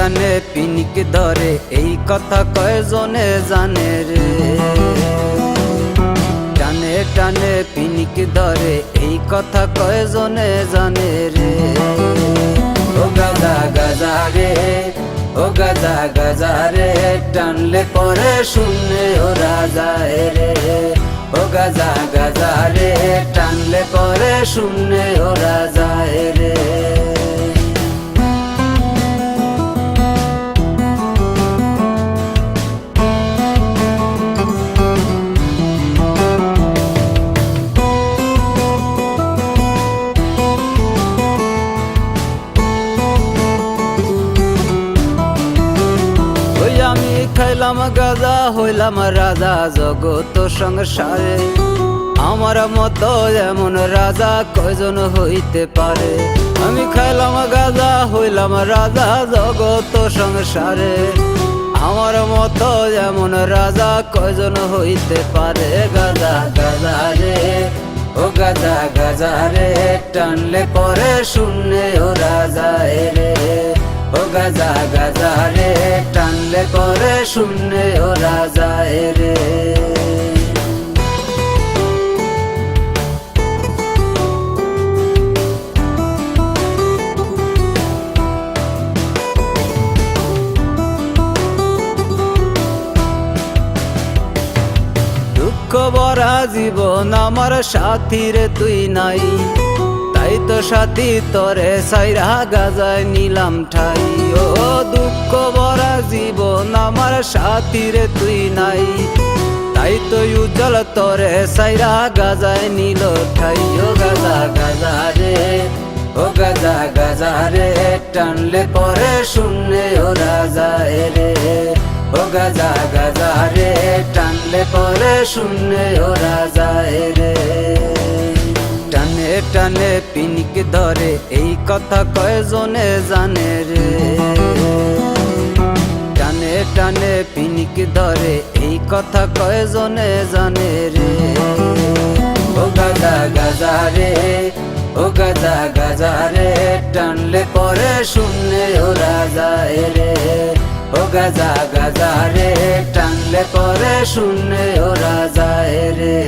টানে পিনিক ধরে এই কথা কয়জনে জানে রে। টানে টানে পিনিক ধরে এই কথা কয়জনে জানে রে। ও গাজা গাজা রে, ও গাজা গাজা রে, টানলে পরে শূন্যে ওরা যায় রে। ও গাজা গাজা রে, টানলে পরে শূন্যে ওরা যায় রে। আমি খাইলাম গাজা হইলাম রাজা জগত সংসারে। আমার মতো এমন রাজা কয়জন হইতে পারে। আমি খাইলাম গাজা হইলাম রাজা জগত সংসারে। আমার মতো এমন রাজা কয়জন হইতে পারে। গাজা গাজা রে, ও গাজা গাজা রে, টানলে পরে শূন্যে ওরা যায় রে। ও গাজা গাজা রে, টানলে পরে শূন্যে ওরা যায় রে। দুঃখ ভরা জীবন আমার সাথী রে তুই নাই। তাই তো সাথী তরে সাইরা গাজায় নিলাম ঠাই। ও দুঃখ ভরা জীবন আমার সাথী রে তুই নাই। তাই তো উজ্জ্বল তরে সাইরা গাজায় নিল ঠাই। ও গাজা গাজা রে, ও গাজা গাজা রে, টানলে পরে শূন্যে ওরা যায় রে। ও গাজা গাজা রে, টানলে পরে শূন্যে ওরা যায় রে। টানে টানে পিনিক ধরে এই কথা কয়জনে জানে রে। টানে টানে পিনিক ধরে এই কথা কয়জনে জানে রে। ও গাজা গাজা রে, ও গাজা গাজা রে, টানলে পরে শূন্যে ওরা যায় রে। ও গাজা গাজা রে, টানলে পরে শূন্যে ওরা যায় রে।